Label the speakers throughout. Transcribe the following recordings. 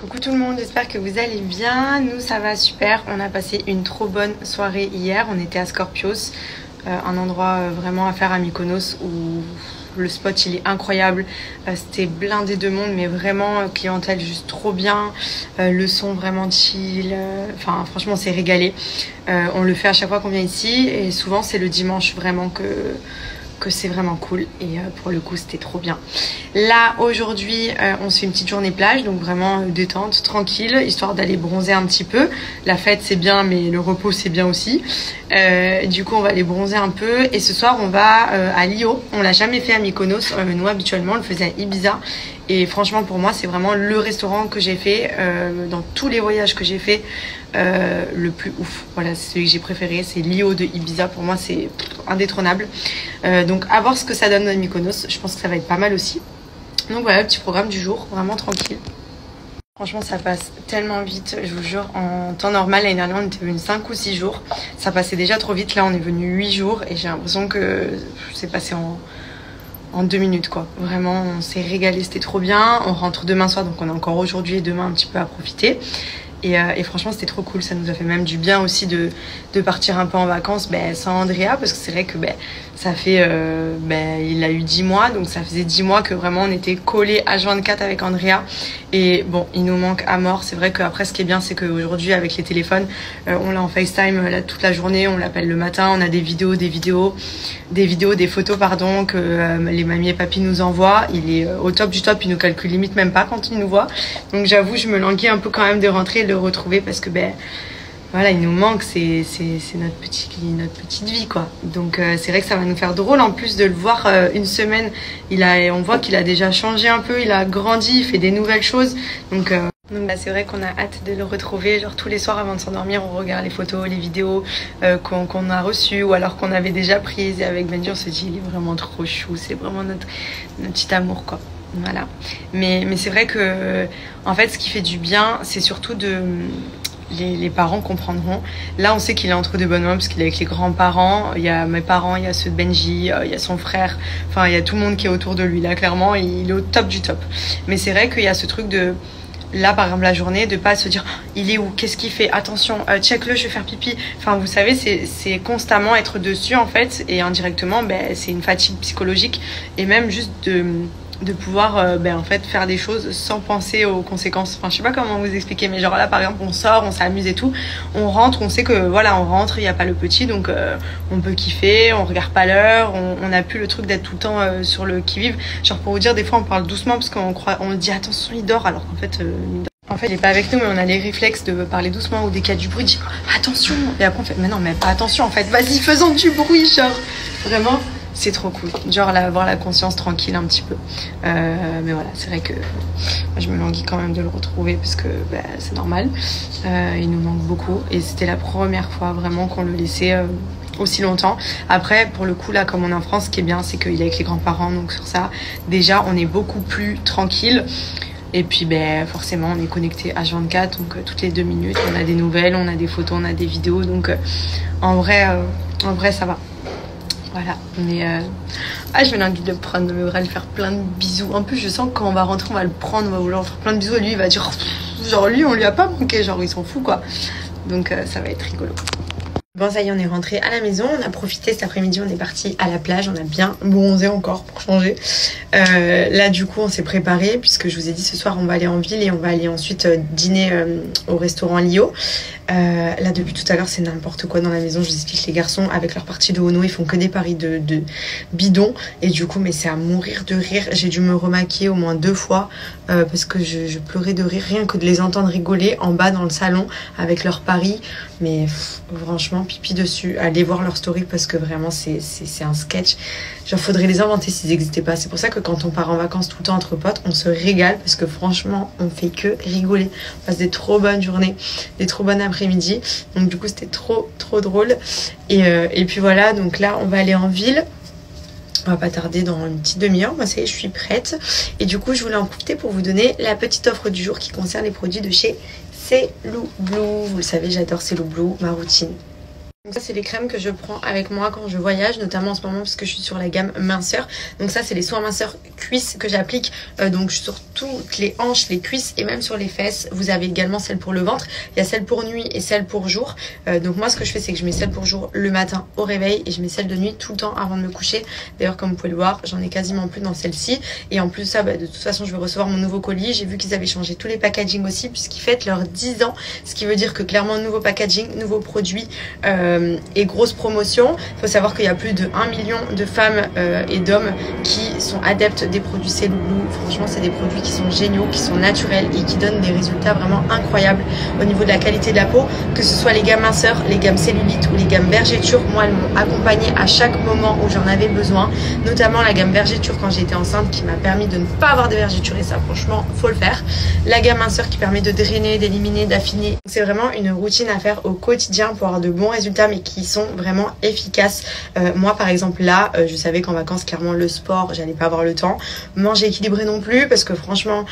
Speaker 1: Coucou tout le monde, j'espère que vous allez bien. Nous ça va super, on a passé une trop bonne soirée hier. On était à Scorpios, un endroit vraiment à faire à Mykonos où le spot il est incroyable. C'était blindé de monde mais vraiment clientèle juste trop bien. Le son vraiment chill, enfin franchement on s'est régalé. On le fait à chaque fois qu'on vient ici et souvent c'est le dimanche vraiment que c'est vraiment cool et pour le coup c'était trop bien. Là aujourd'hui on se fait une petite journée plage, donc vraiment détente, tranquille, histoire d'aller bronzer un petit peu. La fête c'est bien mais le repos c'est bien aussi. Du coup on va aller bronzer un peu et ce soir on va à Lio. On l'a jamais fait à Mykonos, nous habituellement on le faisait à Ibiza. Et franchement pour moi c'est vraiment le restaurant que j'ai fait dans tous les voyages que j'ai fait le plus ouf. Voilà, c'est celui que j'ai préféré, c'est Lio de Ibiza. Pour moi c'est indétrônable. Donc à voir ce que ça donne à Mykonos, je pense que ça va être pas mal aussi. Donc voilà le petit programme du jour, vraiment tranquille. Franchement ça passe tellement vite, je vous jure. En temps normal l'année dernière on était venu 5 ou 6 jours. Ça passait déjà trop vite, là on est venu 8 jours et j'ai l'impression que c'est passé en 2 minutes quoi. Vraiment on s'est régalé, c'était trop bien. On rentre demain soir donc on a encore aujourd'hui et demain un petit peu à profiter. Et franchement c'était trop cool, ça nous a fait même du bien aussi de partir un peu en vacances sans Andrea, parce que c'est vrai que ça fait il a eu 10 mois, donc ça faisait 10 mois que vraiment on était collés H24 avec Andrea. Et bon il nous manque à mort. C'est vrai qu'après ce qui est bien c'est qu'aujourd'hui avec les téléphones on l'a en FaceTime toute la journée, on l'appelle le matin, on a des photos pardon que les mamies et papy nous envoient. Il est au top du top, il nous calcule limite même pas quand il nous voit. Donc j'avoue je me languis un peu quand même de rentrer et de le retrouver, parce que voilà, il nous manque, c'est notre petite vie quoi. Donc c'est vrai que ça va nous faire drôle en plus de le voir une semaine. On voit qu'il a déjà changé un peu, il a grandi, il fait des nouvelles choses. Donc là c'est vrai qu'on a hâte de le retrouver. Genre tous les soirs avant de s'endormir on regarde les photos, les vidéos qu'on a reçues ou alors qu'on avait déjà prises. Et avec Benji on se dit il est vraiment trop chou, c'est vraiment notre petit amour quoi. Voilà. Mais c'est vrai que en fait ce qui fait du bien c'est surtout les parents comprendront. Là on sait qu'il est entre de bonnes mains parce qu'il est avec les grands-parents. Il y a mes parents, il y a ceux de Benji, il y a son frère, enfin il y a tout le monde qui est autour de lui. Là clairement il est au top du top. Mais c'est vrai qu'il y a ce truc de, là par exemple la journée, de pas se dire il est où, qu'est-ce qu'il fait, attention, check-le, je vais faire pipi. Enfin vous savez c'est constamment être dessus en fait. Et indirectement c'est une fatigue psychologique. Et même juste de pouvoir en fait faire des choses sans penser aux conséquences. Enfin je sais pas comment vous expliquer, mais genre là par exemple on sort, on s'amuse et tout, on rentre, on sait que voilà on rentre, il n'y a pas le petit, donc on peut kiffer, on regarde pas l'heure, on n'a plus le truc d'être tout le temps sur le qui-vive. Genre pour vous dire, des fois on parle doucement parce on dit attention il dort, alors qu'en fait il est pas avec nous, mais on a les réflexes de parler doucement, ou dès qu'il y a du bruit, dire attention, et après on fait mais non mais pas attention en fait, vas-y faisons du bruit, genre vraiment. C'est trop cool, genre avoir la conscience tranquille un petit peu. Mais voilà, c'est vrai que moi, je me languis quand même de le retrouver parce que c'est normal. Il nous manque beaucoup et c'était la première fois vraiment qu'on le laissait aussi longtemps. Après, pour le coup, là, comme on est en France, ce qui est bien, c'est qu'il est avec les grands-parents. Donc sur ça, déjà, on est beaucoup plus tranquille. Et puis forcément, on est connecté H24, donc toutes les 2 minutes, on a des nouvelles, on a des photos, on a des vidéos. Donc en vrai, ça va. Voilà, mais je me languis de le prendre, de me faire plein de bisous. En plus, je sens que quand on va rentrer, on va le prendre, on va vouloir faire plein de bisous. Et lui, il va dire, genre lui, on lui a pas manqué, genre ils sont fous quoi. Donc ça va être rigolo. Bon ça y est, on est rentré à la maison, on a profité cet après-midi, on est parti à la plage, on a bien bronzé encore pour changer. Là du coup on s'est préparé puisque je vous ai dit ce soir on va aller en ville et on va aller ensuite dîner au restaurant Lio. Là depuis tout à l'heure c'est n'importe quoi dans la maison. Je vous explique, les garçons avec leur partie de Ono ils font que des paris de bidon et du coup mais c'est à mourir de rire. J'ai dû me remaquiller au moins 2 fois parce que je pleurais de rire rien que de les entendre rigoler en bas dans le salon avec leurs paris. Mais franchement pipi dessus, allez voir leur story parce que vraiment c'est un sketch. Genre faudrait les inventer s'ils n'existaient pas. C'est pour ça que quand on part en vacances tout le temps entre potes, on se régale parce que franchement on fait que rigoler. On passe des trop bonnes journées, des trop bonnes après-midi. Donc du coup c'était trop drôle. Et puis voilà, donc là on va aller en ville. On va pas tarder, dans une petite demi-heure. Moi ça y est, je suis prête. Et du coup je voulais en profiter pour vous donner la petite offre du jour qui concerne les produits de chez Celoblue. Vous le savez, j'adore Celoblue, ma routine. Donc ça c'est les crèmes que je prends avec moi quand je voyage, notamment en ce moment parce que je suis sur la gamme minceur. Donc ça c'est les soins minceurs cuisses que j'applique donc sur toutes les hanches, les cuisses et même sur les fesses. Vous avez également celle pour le ventre, il y a celle pour nuit et celle pour jour. Donc moi ce que je fais c'est que je mets celle pour jour le matin au réveil et je mets celle de nuit tout le temps avant de me coucher. D'ailleurs comme vous pouvez le voir j'en ai quasiment plus dans celle-ci. Et en plus de ça de toute façon je vais recevoir mon nouveau colis. J'ai vu qu'ils avaient changé tous les packaging aussi puisqu'ils fêtent leurs 10 ans. Ce qui veut dire que clairement nouveau packaging, nouveaux produits et grosse promotion. Il faut savoir qu'il y a plus de 1 million de femmes et d'hommes qui sont adeptes des produits Cellulite. Franchement c'est des produits qui sont géniaux, qui sont naturels et qui donnent des résultats vraiment incroyables au niveau de la qualité de la peau. Que ce soit les gammes minceurs, les gammes Cellulite ou les gammes Vergéture, moi elles m'ont accompagnée à chaque moment où j'en avais besoin. Notamment la gamme Vergéture quand j'étais enceinte qui m'a permis de ne pas avoir de vergetures et ça franchement faut le faire. La gamme minceur qui permet de drainer, d'éliminer, d'affiner. C'est vraiment une routine à faire au quotidien pour avoir de bons résultats mais qui sont vraiment efficaces. Moi par exemple là je savais qu'en vacances clairement le sport j'allais pas avoir le temps, manger équilibré non plus parce que franchement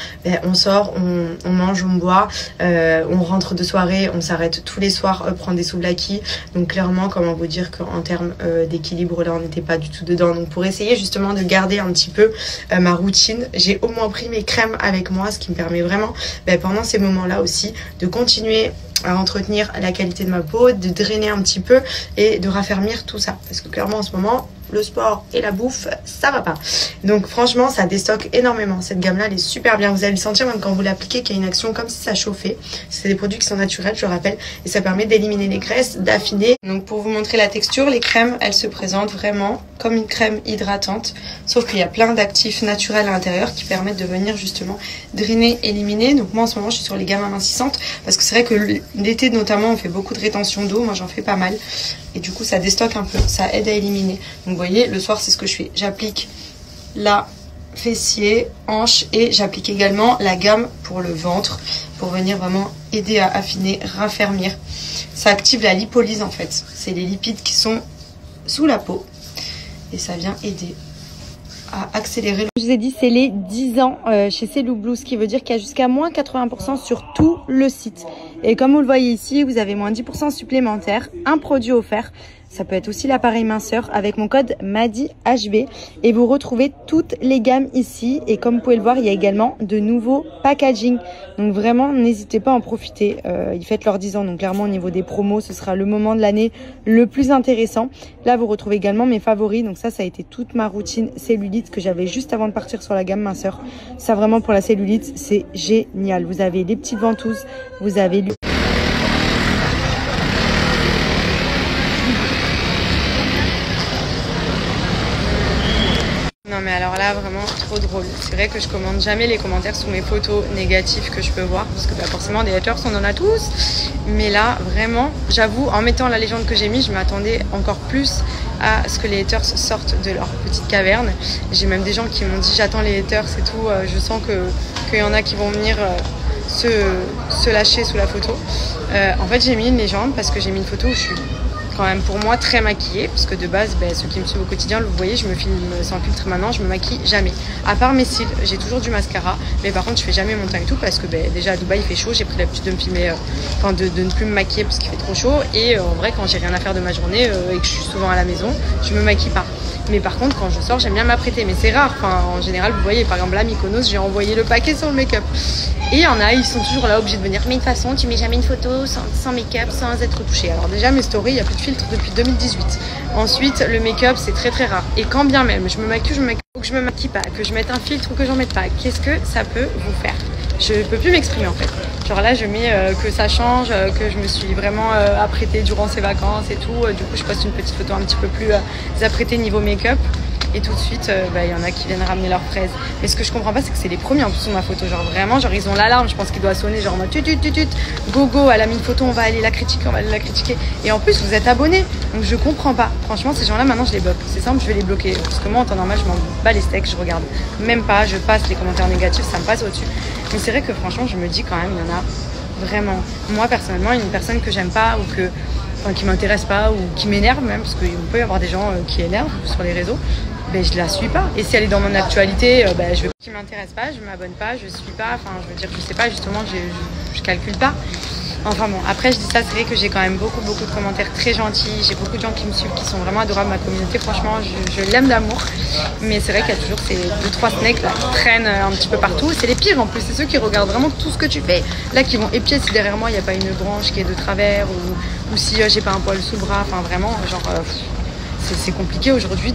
Speaker 1: on sort, on mange, on boit, on rentre de soirée, on s'arrête tous les soirs prendre des souvlaki. Donc clairement comment vous dire qu'en termes d'équilibre là on n'était pas du tout dedans. Donc pour essayer justement de garder un petit peu ma routine, j'ai au moins pris mes crèmes avec moi, ce qui me permet vraiment pendant ces moments là aussi de continuer à entretenir la qualité de ma peau, de drainer un petit peu et de raffermir tout ça parce que clairement en ce moment le sport et la bouffe ça va pas. Donc franchement ça déstocke énormément. Cette gamme là elle est super bien, vous allez le sentir même quand vous l'appliquez qu'il y a une action comme si ça chauffait. C'est des produits qui sont naturels je rappelle et ça permet d'éliminer les graisses, d'affiner. Donc pour vous montrer la texture, les crèmes elles se présentent vraiment comme une crème hydratante sauf qu'il y a plein d'actifs naturels à l'intérieur qui permettent de venir justement drainer, éliminer. Donc moi en ce moment je suis sur les gammes amincissantes parce que c'est vrai que l'été notamment on fait beaucoup de rétention d'eau, moi j'en fais pas mal et du coup ça déstocke un peu, ça aide à éliminer. Donc vous voyez le soir c'est ce que je fais, j'applique la fessier, hanche et j'applique également la gamme pour le ventre pour venir vraiment aider à affiner, raffermir. Ça active la lipolyse en fait, c'est les lipides qui sont sous la peau et ça vient aider à accélérer.
Speaker 2: Je vous ai dit c'est les 10 ans chez Cellulite, ce qui veut dire qu'il y a jusqu'à moins 80% sur tout le site. Et comme vous le voyez ici, vous avez moins 10% supplémentaire, un produit offert. Ça peut être aussi l'appareil minceur avec mon code MADIHB et vous retrouvez toutes les gammes ici. Et comme vous pouvez le voir, il y a également de nouveaux packaging. Donc vraiment, n'hésitez pas à en profiter. Ils fêtent leurs 10 ans, donc clairement au niveau des promos, ce sera le moment de l'année le plus intéressant. Là, vous retrouvez également mes favoris. Donc ça a été toute ma routine cellulite que j'avais juste avant de partir sur la gamme minceur. Ça vraiment pour la cellulite, c'est génial. Vous avez les petites ventouses, vous avez
Speaker 1: Non mais alors là vraiment trop drôle. C'est vrai que je commande jamais les commentaires sous mes photos négatives que je peux voir parce que forcément des haters on en a tous. Mais là vraiment j'avoue en mettant la légende que j'ai mis je m'attendais encore plus à ce que les haters sortent de leur petite caverne. J'ai même des gens qui m'ont dit j'attends les haters et tout. Je sens qu'il y en a qui vont venir se lâcher sous la photo. En fait j'ai mis une légende parce que j'ai mis une photo où je suis quand même pour moi très maquillée parce que de base ceux qui me suivent au quotidien vous voyez je me filme sans filtre maintenant, je me maquille jamais à part mes cils, j'ai toujours du mascara mais par contre je fais jamais mon teint et tout parce que déjà à Dubaï il fait chaud, j'ai pris l'habitude de me filmer de ne plus me maquiller parce qu'il fait trop chaud et en vrai quand j'ai rien à faire de ma journée et que je suis souvent à la maison je me maquille pas. Mais par contre quand je sors j'aime bien m'apprêter mais c'est rare, en général vous voyez par exemple là Mykonos j'ai envoyé le paquet sur le make-up et il y en a ils sont toujours là obligés de venir mais de toute façon tu mets jamais une photo sans make-up, sans être touchée. Alors déjà mes stories il n'y a plus de filtre depuis 2018. Ensuite le make-up c'est très très rare et quand bien même je me maquille ou que je me maquille pas, que je mette un filtre ou que j'en mette pas, qu'est-ce que ça peut vous faire? Je peux plus m'exprimer en fait. Genre là je mets que ça change, que je me suis vraiment apprêtée durant ces vacances et tout. Du coup je poste une petite photo un petit peu plus apprêtée niveau make-up. Et tout de suite, y en a qui viennent ramener leurs fraises. Mais ce que je comprends pas, c'est que c'est les premiers en plus sur ma photo. Genre vraiment, genre ils ont l'alarme, je pense qu'il doit sonner, genre en mode go, elle a mis une photo, on va aller la critiquer, Et en plus, vous êtes abonnés. Donc je comprends pas. Franchement, ces gens-là, maintenant je les bloque. C'est simple, je vais les bloquer. Parce que moi, en temps normal, je m'en bats les steaks, je regarde même pas, je passe les commentaires négatifs, ça me passe au-dessus. Mais c'est vrai que franchement, je me dis quand même, il y en a vraiment. Moi, personnellement, une personne que j'aime pas ou que. Enfin, qui m'intéresse pas ou qui m'énerve même, parce qu'il peut y avoir des gens qui énervent sur les réseaux, je la suis pas. Et si elle est dans mon actualité, qui m'intéresse pas, je m'abonne pas, je suis pas, enfin je veux dire, je sais pas, justement, je calcule pas. Enfin bon, après je dis ça, c'est vrai que j'ai quand même beaucoup de commentaires très gentils. J'ai beaucoup de gens qui me suivent, qui sont vraiment adorables. Ma communauté, franchement, je l'aime d'amour. Mais c'est vrai qu'il y a toujours ces 2-3 snakes là qui traînent un petit peu partout. C'est les pires en plus, c'est ceux qui regardent vraiment tout ce que tu fais. Là, qui vont épier si derrière moi il n'y a pas une branche qui est de travers ou si j'ai pas un poil sous le bras. Enfin vraiment, genre... c'est compliqué aujourd'hui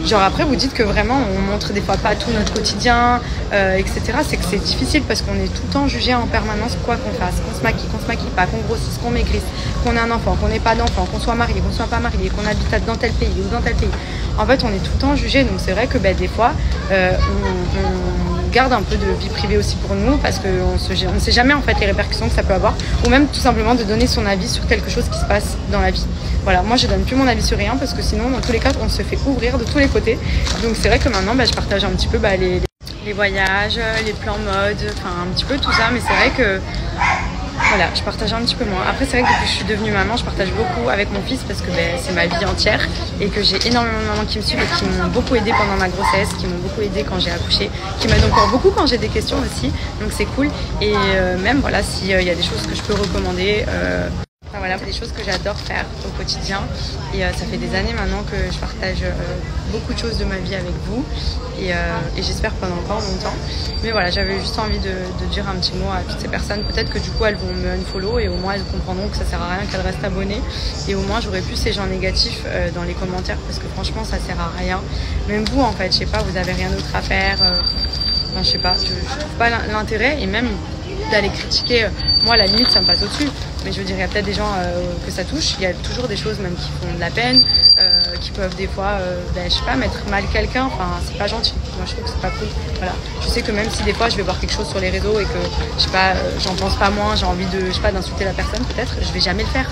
Speaker 1: genre après vous dites que vraiment on montre des fois pas tout notre quotidien etc. C'est que c'est difficile parce qu'on est tout le temps jugé en permanence quoi qu'on fasse, qu'on se maquille pas, qu'on grossisse, qu'on maigrisse, qu'on ait un enfant, qu'on n'ait pas d'enfant, qu'on soit marié, qu'on soit pas marié, qu'on habite dans tel pays ou dans tel pays. En fait on est tout le temps jugé, donc c'est vrai que des fois on garde un peu de vie privée aussi pour nous parce qu'on ne sait jamais en fait les répercussions que ça peut avoir, ou même tout simplement de donner son avis sur quelque chose qui se passe dans la vie. Voilà, moi je donne plus mon avis sur rien parce que sinon dans tous les cas on se fait ouvrir de tous les côtés. Donc c'est vrai que maintenant je partage un petit peu les voyages, les plans mode, enfin un petit peu tout ça, mais c'est vrai que voilà, je partage un petit peu moins. Après c'est vrai que depuis que je suis devenue maman, je partage beaucoup avec mon fils parce que c'est ma vie entière et que j'ai énormément de mamans qui me suivent et qui m'ont beaucoup aidée pendant ma grossesse, qui m'ont beaucoup aidée quand j'ai accouché, qui m'aident encore beaucoup quand j'ai des questions aussi, donc c'est cool. Et même voilà, s'il y a des choses que je peux recommander, enfin, voilà, des choses que j'adore faire au quotidien et ça fait des années maintenant que je partage beaucoup de choses de ma vie avec vous et j'espère pendant encore longtemps. Mais voilà, j'avais juste envie de dire un petit mot à toutes ces personnes. Peut-être que du coup elles vont me unfollow et au moins elles comprendront que ça sert à rien qu'elles restent abonnées et au moins j'aurai plus ces gens négatifs dans les commentaires parce que franchement ça sert à rien. Même vous en fait, je sais pas, vous avez rien d'autre à faire, enfin je sais pas, je trouve pas l'intérêt et même d'aller critiquer, moi à la limite ça me passe au-dessus, mais je veux dire il y a peut-être des gens que ça touche, il y a toujours des choses même qui font de la peine, qui peuvent des fois, je sais pas, mettre mal quelqu'un, enfin c'est pas gentil, moi je trouve que c'est pas cool, voilà. Je sais que même si des fois je vais voir quelque chose sur les réseaux et que, je sais pas, j'en pense pas moins, j'ai envie de, je sais pas, d'insulter la personne peut-être, je vais jamais le faire.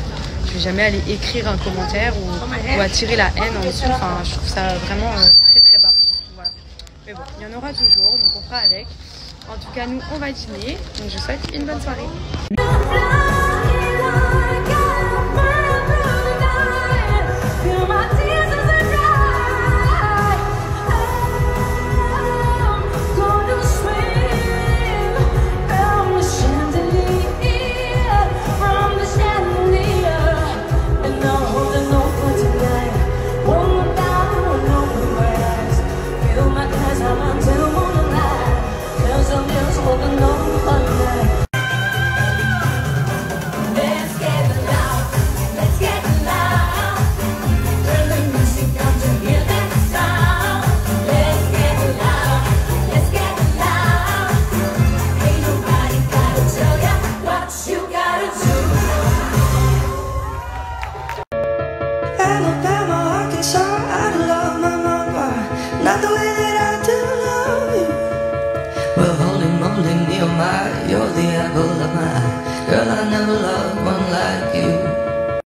Speaker 1: Je vais jamais aller écrire un commentaire ou attirer la haine en dessous, enfin je trouve ça vraiment très bas, voilà. Mais bon, il y en aura toujours, donc on fera avec. En tout cas, nous, on va dîner. Donc, je souhaite une bonne soirée.
Speaker 3: You're the apple of my eye. Girl, I never loved one like you.